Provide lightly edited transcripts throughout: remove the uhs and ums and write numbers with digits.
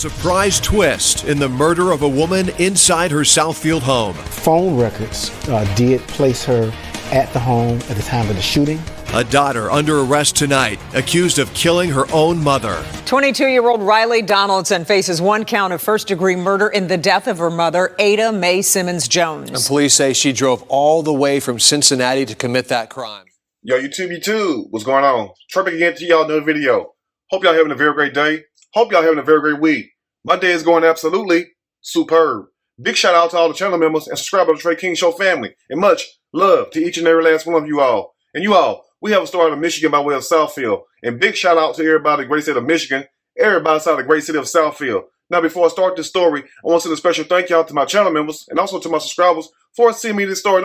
surprise twist in the murder of a woman inside her Southfield home. Phone records did place her at the home at the time of the shooting. A daughter under arrest tonight, accused of killing her own mother. 22-year-old Riley Donaldson faces one count of first-degree murder in the death of her mother, Ada Mae Simmons Jones. And police say she drove all the way from Cincinnati to commit that crime. Yo, YouTube, what's going on? Trey back again to y'all another video. Hope y'all having a very great day. Hope y'all having a very great week. My day is going absolutely superb. Big shout out to all the channel members and subscribers to the Trey King Show family. And much love to each and every last one of you all. And you all, we have a story out of Michigan by way of Southfield. And big shout out to everybody in the great state of Michigan, everybody outside the great city of Southfield. Now, before I start this story, I want to send a special thank you out to my channel members and also to my subscribers for sending me this story.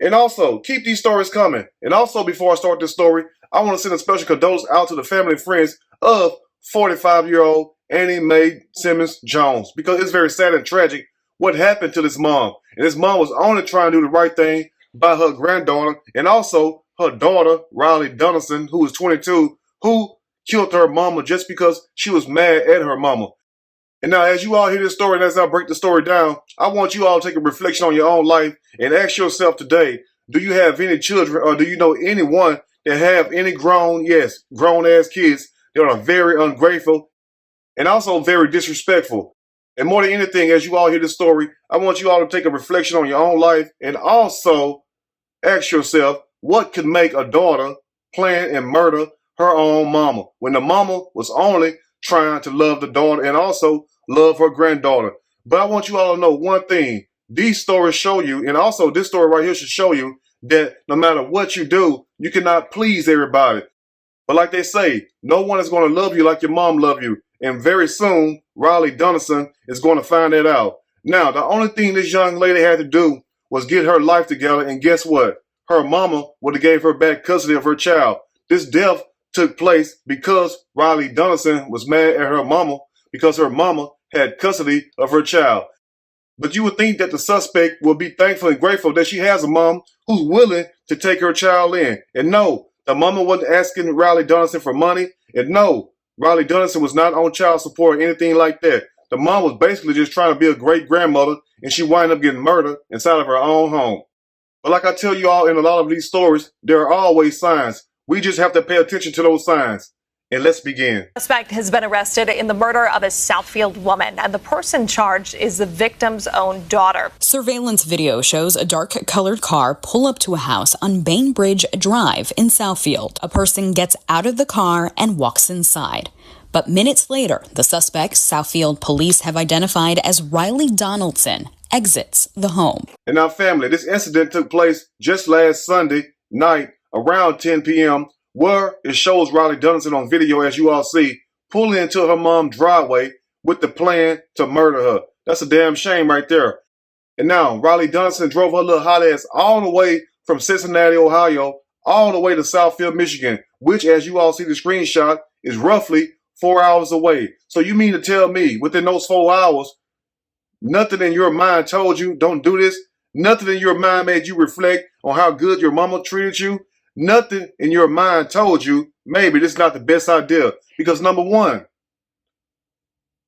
And also, keep these stories coming. And also, before I start this story, I want to send a special condolence out to the family and friends of 45-year-old Annie Mae Simmons Jones, because it's very sad and tragic what happened to this mom. And this mom was only trying to do the right thing by her granddaughter and also her daughter, Riley Donaldson, who was 22, who killed her mama just because she was mad at her mama. And now, as you all hear this story and as I break the story down, I want you all to take a reflection on your own life and ask yourself today, do you have any children or do you know anyone that have any grown-ass kids that are very ungrateful and also very disrespectful? And more than anything, as you all hear this story, I want you all to take a reflection on your own life and also ask yourself, what could make a daughter plan and murder her own mama when the mama was only trying to love the daughter and also love her granddaughter? But I want you all to know one thing. These stories show you, and also this story right here should show you, that no matter what you do, you cannot please everybody. But like they say, no one is going to love you like your mom loved you. And very soon, Riley Donaldson is going to find that out. Now, the only thing this young lady had to do was get her life together, and guess what? Her mama would have gave her back custody of her child. This death took place because Riley Donaldson was mad at her mama because her mama had custody of her child. But you would think that the suspect will be thankful and grateful that she has a mom who's willing to take her child in. And no, the mama wasn't asking Riley Donaldson for money. And no, Riley Donaldson was not on child support or anything like that. The mom was basically just trying to be a great grandmother, and she wound up getting murdered inside of her own home. But like I tell you all in a lot of these stories, there are always signs. We just have to pay attention to those signs. And let's begin. The suspect has been arrested in the murder of a Southfield woman, and the person charged is the victim's own daughter. Surveillance video shows a dark-colored car pull up to a house on Bainbridge Drive in Southfield. A person gets out of the car and walks inside. But minutes later, the suspect, Southfield police have identified as Riley Donaldson, exits the home. And now, family, this incident took place just last Sunday night around 10 p.m., where it shows Riley Donaldson on video, as you all see, pulling into her mom's driveway with the plan to murder her. That's a damn shame right there. And now, Riley Donaldson drove her little hot ass all the way from Cincinnati, Ohio, all the way to Southfield, Michigan, which, as you all see the screenshot, is roughly 4 hours away. So you mean to tell me, within those 4 hours, nothing in your mind told you, don't do this? Nothing in your mind made you reflect on how good your mama treated you? Nothing in your mind told you maybe this is not the best idea. Because number one,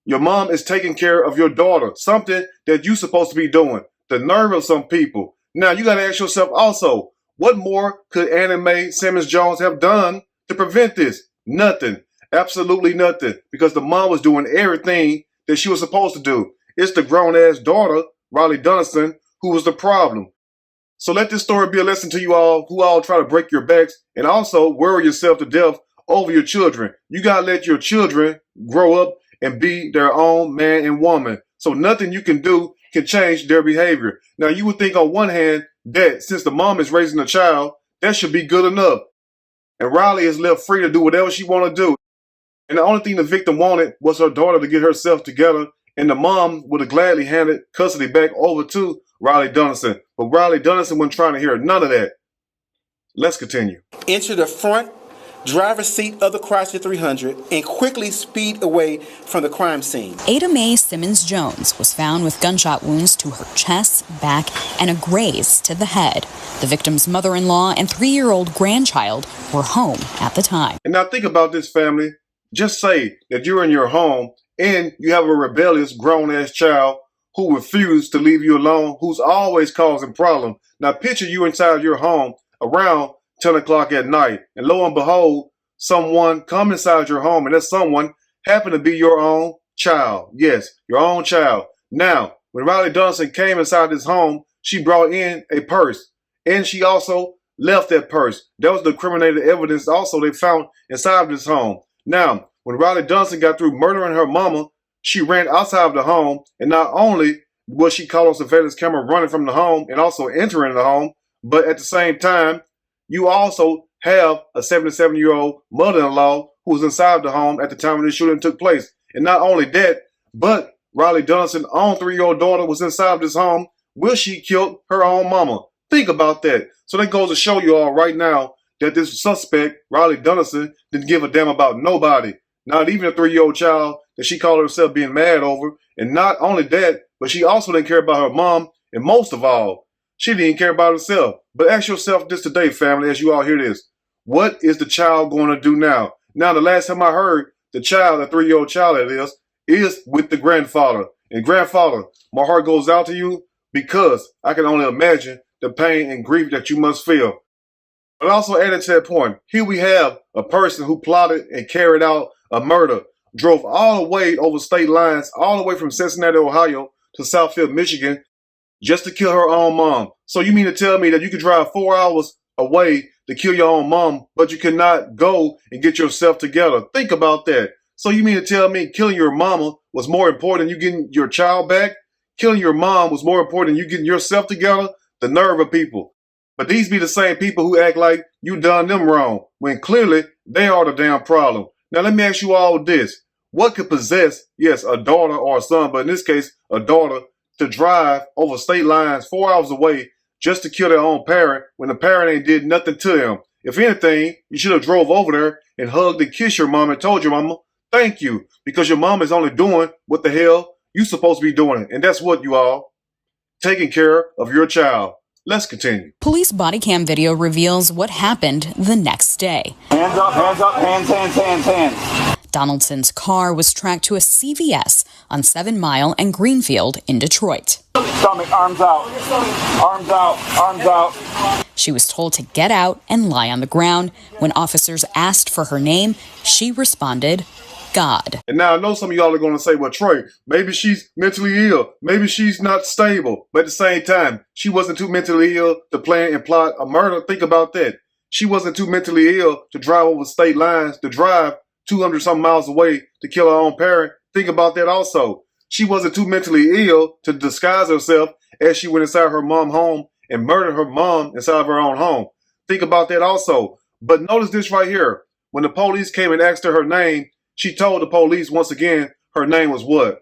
your mom is taking care of your daughter, something that you're supposed to be doing. The nerve of some people. Now, you got to ask yourself also, what more could Annie Mae Simmons Jones have done to prevent this? Nothing. Absolutely nothing. Because the mom was doing everything that she was supposed to do. It's the grown-ass daughter, Riley Donaldson, who was the problem. So let this story be a lesson to you all who all try to break your backs and also worry yourself to death over your children. You got to let your children grow up and be their own man and woman. So nothing you can do can change their behavior. Now, you would think on one hand that since the mom is raising a child, that should be good enough. And Riley is left free to do whatever she want to do. And the only thing the victim wanted was her daughter to get herself together. And the mom would have gladly handed custody back over to Riley Donaldson. But Riley Donaldson wasn't trying to hear none of that. Let's continue. Enter the front driver's seat of the Chrysler 300 and quickly speed away from the crime scene. Ada Mae Simmons Jones was found with gunshot wounds to her chest, back, and a graze to the head. The victim's mother-in-law and 3-year-old grandchild were home at the time. And now think about this, family. Just say that you're in your home And you have a rebellious grown-ass child who refuses to leave you alone, who's always causing problems. Now picture you inside your home around 10 o'clock at night, and lo and behold, someone come inside your home, and that someone happened to be your own child. Yes, your own child. Now, when Riley Donaldson came inside this home, she brought in a purse, and she also left that purse. That was the incriminating evidence also they found inside this home. Now, when Riley Donaldson got through murdering her mama, she ran outside of the home, and not only was she caught on surveillance camera running from the home and also entering the home, but at the same time, you also have a 77-year-old mother-in-law who was inside the home at the time when the shooting took place. And not only that, but Riley Donaldson's own 3-year-old daughter was inside this home where she killed her own mama. Think about that. So that goes to show you all right now that this suspect, Riley Donaldson, didn't give a damn about nobody. Not even a 3-year-old child that she called herself being mad over. And not only that, but she also didn't care about her mom. And most of all, she didn't care about herself. But ask yourself this today, family, as you all hear this. What is the child going to do now? Now, the last time I heard, the child, the 3-year-old child that is with the grandfather. And grandfather, my heart goes out to you because I can only imagine the pain and grief that you must feel. But also added to that point, here we have a person who plotted and carried out a murder, drove all the way over state lines, all the way from Cincinnati, Ohio to Southfield, Michigan, just to kill her own mom. So you mean to tell me that you could drive 4 hours away to kill your own mom, but you cannot go and get yourself together? Think about that. So you mean to tell me killing your mama was more important than you getting your child back? Killing your mom was more important than you getting yourself together? The nerve of people. But these be the same people who act like you done them wrong, when clearly they are the damn problem. Now let me ask you all this. What could possess, yes, a daughter or a son, but in this case, a daughter, to drive over state lines 4 hours away just to kill their own parent when the parent ain't did nothing to them? If anything, you should have drove over there and hugged and kissed your mom and told your mama, thank you, because your mom is only doing what the hell you supposed to be doing. And that's what you all, taking care of your child. Let's continue. Police body cam video reveals what happened the next day. Hands up, hands. Donaldson's car was tracked to a CVS on 7 Mile and Greenfield in Detroit. Stomach, arms out, arms out, arms out. She was told to get out and lie on the ground. When officers asked for her name, she responded, God. And now I know some of y'all are going to say, well, Trey, maybe she's mentally ill. Maybe she's not stable. But at the same time, she wasn't too mentally ill to plan and plot a murder. Think about that. She wasn't too mentally ill to drive over state lines, to drive 200-something miles away to kill her own parent. Think about that also. She wasn't too mentally ill to disguise herself as she went inside her mom's home and murdered her mom inside of her own home. Think about that also. But notice this right here. When the police came and asked her name, she told the police once again her name was what?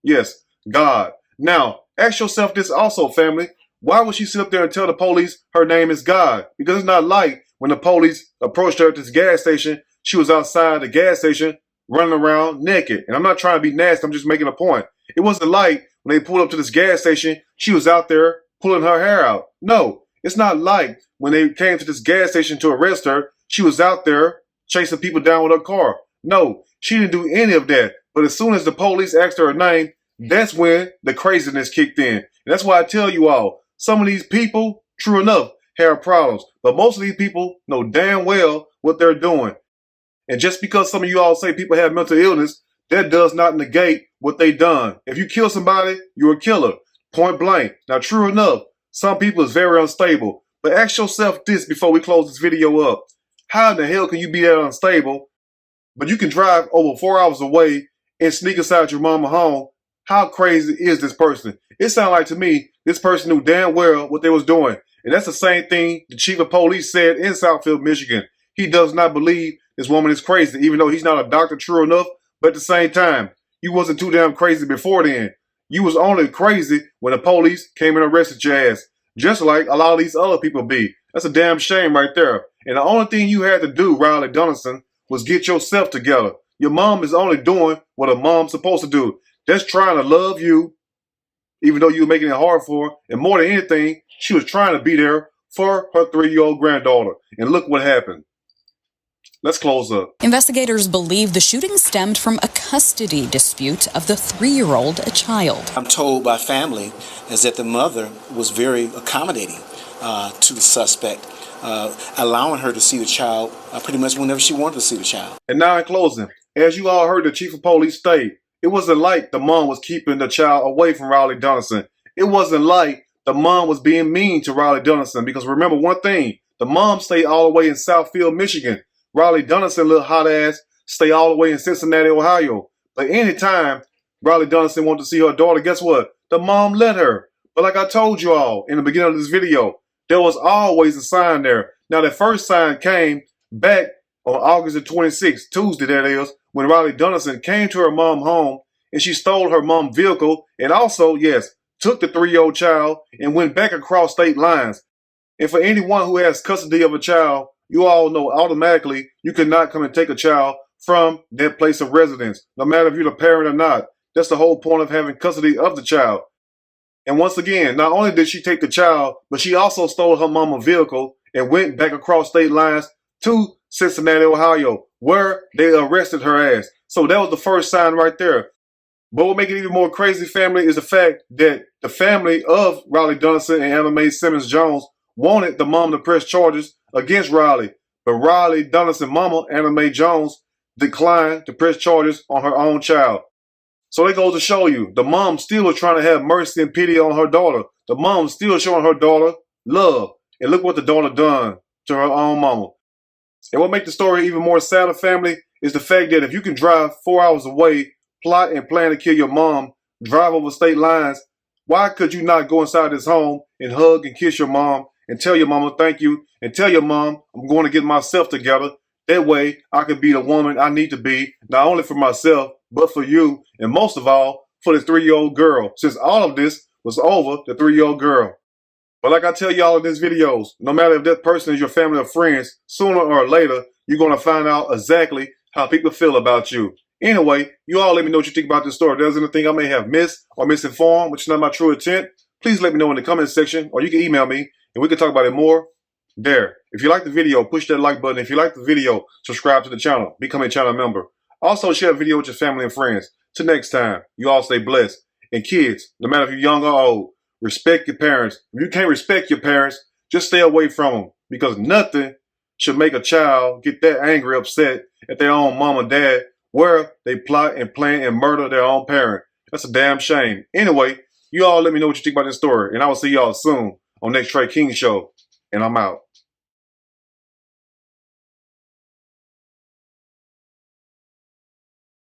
Yes, God. Now, ask yourself this also, family. Why would she sit up there and tell the police her name is God? Because it's not like when the police approached her at this gas station, she was outside the gas station running around naked. And I'm not trying to be nasty, I'm just making a point. It wasn't like when they pulled up to this gas station, she was out there pulling her hair out. No, it's not like when they came to this gas station to arrest her, she was out there chasing people down with her car. No, she didn't do any of that. But as soon as the police asked her name, that's when the craziness kicked in. And that's why I tell you all, some of these people, true enough, have problems. But most of these people know damn well what they're doing. And just because some of you all say people have mental illness, that does not negate what they done. If you kill somebody, you're a killer. Point blank. Now, true enough, some people is very unstable. But ask yourself this before we close this video up. How in the hell can you be that unstable, but you can drive over 4 hours away and sneak inside your mama home? How crazy is this person? It sounds like to me, this person knew damn well what they was doing. And that's the same thing the chief of police said in Southfield, Michigan. He does not believe this woman is crazy, even though he's not a doctor, true enough. But at the same time, you wasn't too damn crazy before then. You was only crazy when the police came and arrested your ass. Just like a lot of these other people be. That's a damn shame right there. And the only thing you had to do, Riley Donaldson, was get yourself together. Your mom is only doing what a mom's supposed to do. Just trying to love you, even though you were making it hard for her. And more than anything, she was trying to be there for her 3-year-old granddaughter. And look what happened. Let's close up. Investigators believe the shooting stemmed from a custody dispute of the 3-year-old child. I'm told by family is that the mother was very accommodating to the suspect, allowing her to see the child pretty much whenever she wanted to see the child. And now in closing, as you all heard the chief of police state, it wasn't like the mom was keeping the child away from Riley Donaldson. It wasn't like the mom was being mean to Riley Donaldson, because remember one thing, the mom stayed all the way in Southfield, Michigan. Riley Donaldson, little hot ass, stay all the way in Cincinnati, Ohio. But anytime Riley Donaldson wanted to see her daughter, guess what? The mom let her. But like I told you all in the beginning of this video, there was always a sign there. Now, the first sign came back on August the 26th, Tuesday that is, when Riley Donaldson came to her mom home and she stole her mom's vehicle and also, yes, took the 3-year-old child and went back across state lines. And for anyone who has custody of a child, you all know automatically you cannot come and take a child from their place of residence, no matter if you're the parent or not. That's the whole point of having custody of the child. And once again, not only did she take the child, but she also stole her mama's vehicle and went back across state lines to Cincinnati, Ohio, where they arrested her ass. So that was the first sign right there. But what makes it even more crazy, family, is the fact that the family of Riley Donaldson and Anna Mae Simmons Jones wanted the mom to press charges against Riley. But Riley Donaldson's mama, Anna Mae Jones, declined to press charges on her own child. So it goes to show you, the mom still was trying to have mercy and pity on her daughter. The mom still showing her daughter love. And look what the daughter done to her own mama. And what makes the story even more sadder, family, is the fact that if you can drive 4 hours away, plot and plan to kill your mom, drive over state lines, why could you not go inside this home and hug and kiss your mom and tell your mama thank you and tell your mom I'm going to get myself together. That way I can be the woman I need to be, not only for myself, but for you, and most of all, for this 3-year-old girl, since all of this was over the 3-year-old girl. But like I tell y'all in these videos, no matter if that person is your family or friends, sooner or later, you're going to find out exactly how people feel about you. Anyway, you all let me know what you think about this story. If there's anything I may have missed or misinformed, which is not my true intent, please let me know in the comment section, or you can email me and we can talk about it more there. If you like the video, push that like button. If you like the video, subscribe to the channel, become a channel member. Also, share the video with your family and friends. Till next time, you all stay blessed. And kids, no matter if you're young or old, respect your parents. If you can't respect your parents, just stay away from them, because nothing should make a child get that angry, upset at their own mom or dad, where they plot and plan and murder their own parent. That's a damn shame. Anyway, you all let me know what you think about this story, and I will see y'all soon on next Trey King Show. And I'm out.